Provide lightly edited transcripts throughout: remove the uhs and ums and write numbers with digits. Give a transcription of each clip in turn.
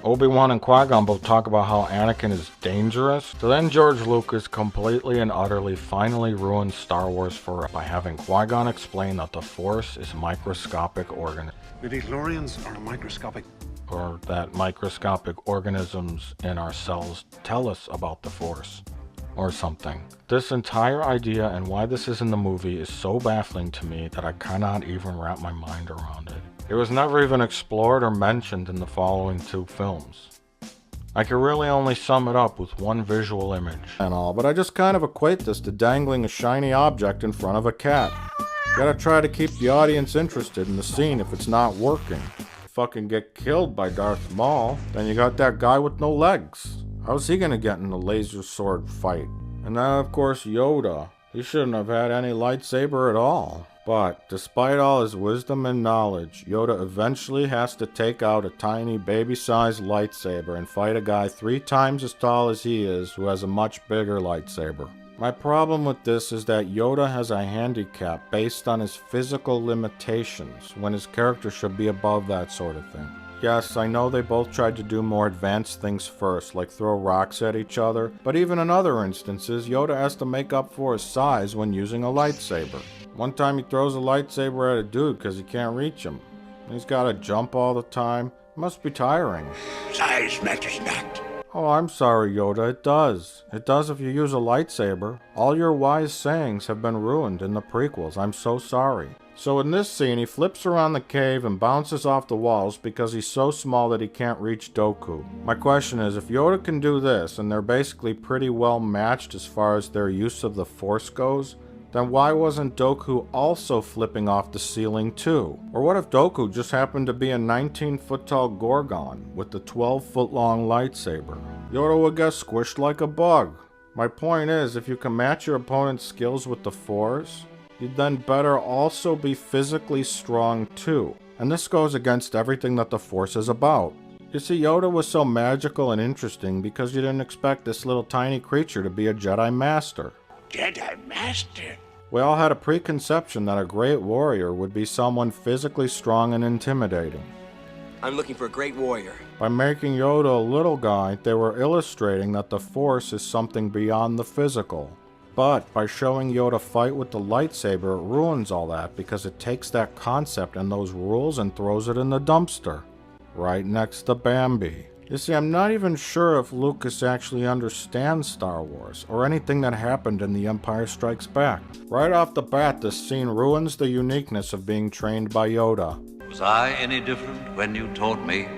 Obi-Wan and Qui-Gon both talk about how Anakin is dangerous. So then George Lucas completely and utterly finally ruins Star Wars for us by having Qui-Gon explain that the Force is microscopic organism. Midichlorians are microscopic. Or that microscopic organisms in our cells tell us about the Force. Or something. This entire idea and why this is in the movie is so baffling to me that I cannot even wrap my mind around it. It was never even explored or mentioned in the following two films. I can really only sum it up with one visual image and all, but I just kind of equate this to dangling a shiny object in front of a cat. Gotta try to keep the audience interested in the scene if it's not working. Fucking get killed by Darth Maul, then you got that guy with no legs. How's he gonna get in a laser sword fight? And then of course Yoda. He shouldn't have had any lightsaber at all. But despite all his wisdom and knowledge, Yoda eventually has to take out a tiny baby-sized lightsaber and fight a guy 3 times as tall as he is who has a much bigger lightsaber. My problem with this is that Yoda has a handicap based on his physical limitations when his character should be above that sort of thing. Yes, I know they both tried to do more advanced things first, like throw rocks at each other, but even in other instances, Yoda has to make up for his size when using a lightsaber. One time he throws a lightsaber at a dude because he can't reach him. He's gotta jump all the time. It must be tiring. Size matters not. Oh, I'm sorry, Yoda, it does. It does if you use a lightsaber. All your wise sayings have been ruined in the prequels. I'm so sorry. So in this scene, he flips around the cave and bounces off the walls because he's so small that he can't reach Dooku. My question is, if Yoda can do this, and they're basically pretty well matched as far as their use of the Force goes, then why wasn't Dooku also flipping off the ceiling too? Or what if Dooku just happened to be a 19-foot-tall Gorgon with the 12-foot-long lightsaber? Yoda would get squished like a bug. My point is, if you can match your opponent's skills with the Force, you'd then better also be physically strong too. And this goes against everything that the Force is about. You see, Yoda was so magical and interesting because you didn't expect this little tiny creature to be a Jedi Master. Jedi Master? We all had a preconception that a great warrior would be someone physically strong and intimidating. I'm looking for a great warrior. By making Yoda a little guy, they were illustrating that the Force is something beyond the physical. But by showing Yoda fight with the lightsaber, it ruins all that because it takes that concept and those rules and throws it in the dumpster. Right next to Bambi. You see, I'm not even sure if Lucas actually understands Star Wars, or anything that happened in The Empire Strikes Back. Right off the bat, this scene ruins the uniqueness of being trained by Yoda. Was I any different when you taught me?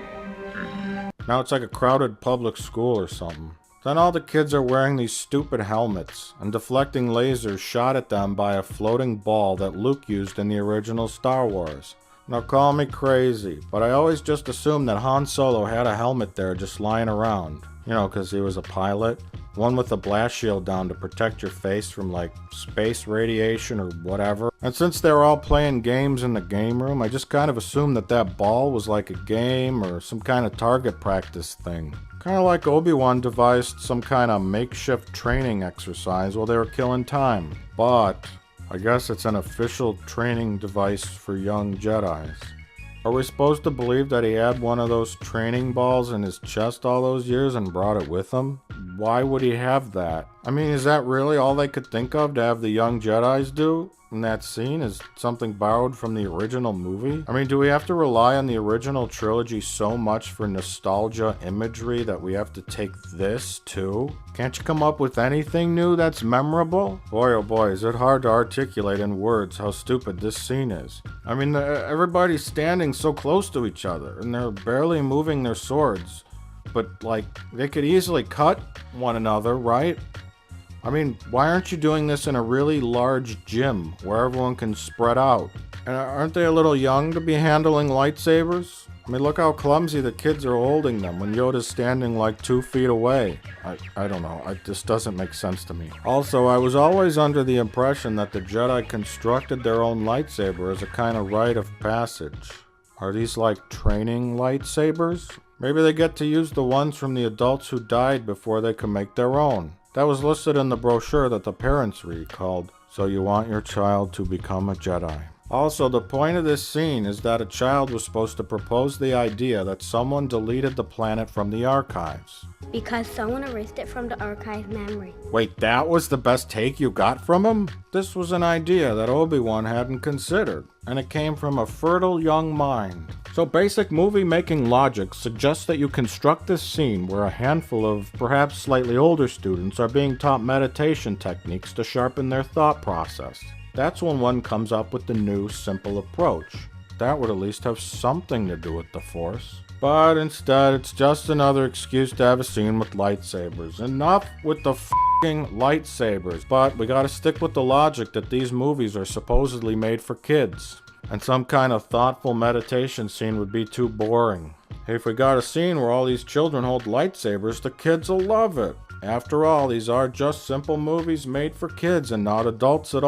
Now it's like a crowded public school or something. Then all the kids are wearing these stupid helmets, and deflecting lasers shot at them by a floating ball that Luke used in the original Star Wars. Now call me crazy, but I always just assumed that Han Solo had a helmet there just lying around. You know, because he was a pilot. One with a blast shield down to protect your face from like space radiation or whatever. And since they were all playing games in the game room, I just kind of assumed that that ball was like a game or some kind of target practice thing. Kind of like Obi-Wan devised some kind of makeshift training exercise while they were killing time. But I guess it's an official training device for young Jedis. Are we supposed to believe that he had one of those training balls in his chest all those years and brought it with him? Why would he have that? I mean, is that really all they could think of to have the young Jedis do in that scene? Is something borrowed from the original movie? I mean, do we have to rely on the original trilogy so much for nostalgia imagery that we have to take this too? Can't you come up with anything new that's memorable? Boy oh boy, is it hard to articulate in words how stupid this scene is. I mean, everybody's standing so close to each other and they're barely moving their swords. But like, they could easily cut one another, right? I mean, why aren't you doing this in a really large gym where everyone can spread out? And aren't they a little young to be handling lightsabers? I mean, look how clumsy the kids are holding them when Yoda's standing like 2 feet away. I don't know, this doesn't make sense to me. Also, I was always under the impression that the Jedi constructed their own lightsaber as a kind of rite of passage. Are these like training lightsabers? Maybe they get to use the ones from the adults who died before they can make their own. That was listed in the brochure that the parents read called, "So You Want Your Child to Become a Jedi." Also, the point of this scene is that a child was supposed to propose the idea that someone deleted the planet from the archives. Because someone erased it from the archive memory. Wait, that was the best take you got from him? This was an idea that Obi-Wan hadn't considered, and it came from a fertile young mind. So basic movie-making logic suggests that you construct this scene where a handful of perhaps slightly older students are being taught meditation techniques to sharpen their thought process. That's when one comes up with the new, simple approach. That would at least have something to do with the Force. But instead, it's just another excuse to have a scene with lightsabers. Enough with the f***ing lightsabers. But we gotta stick with the logic that these movies are supposedly made for kids. And some kind of thoughtful meditation scene would be too boring. If we got a scene where all these children hold lightsabers, the kids will love it. After all, these are just simple movies made for kids and not adults at all.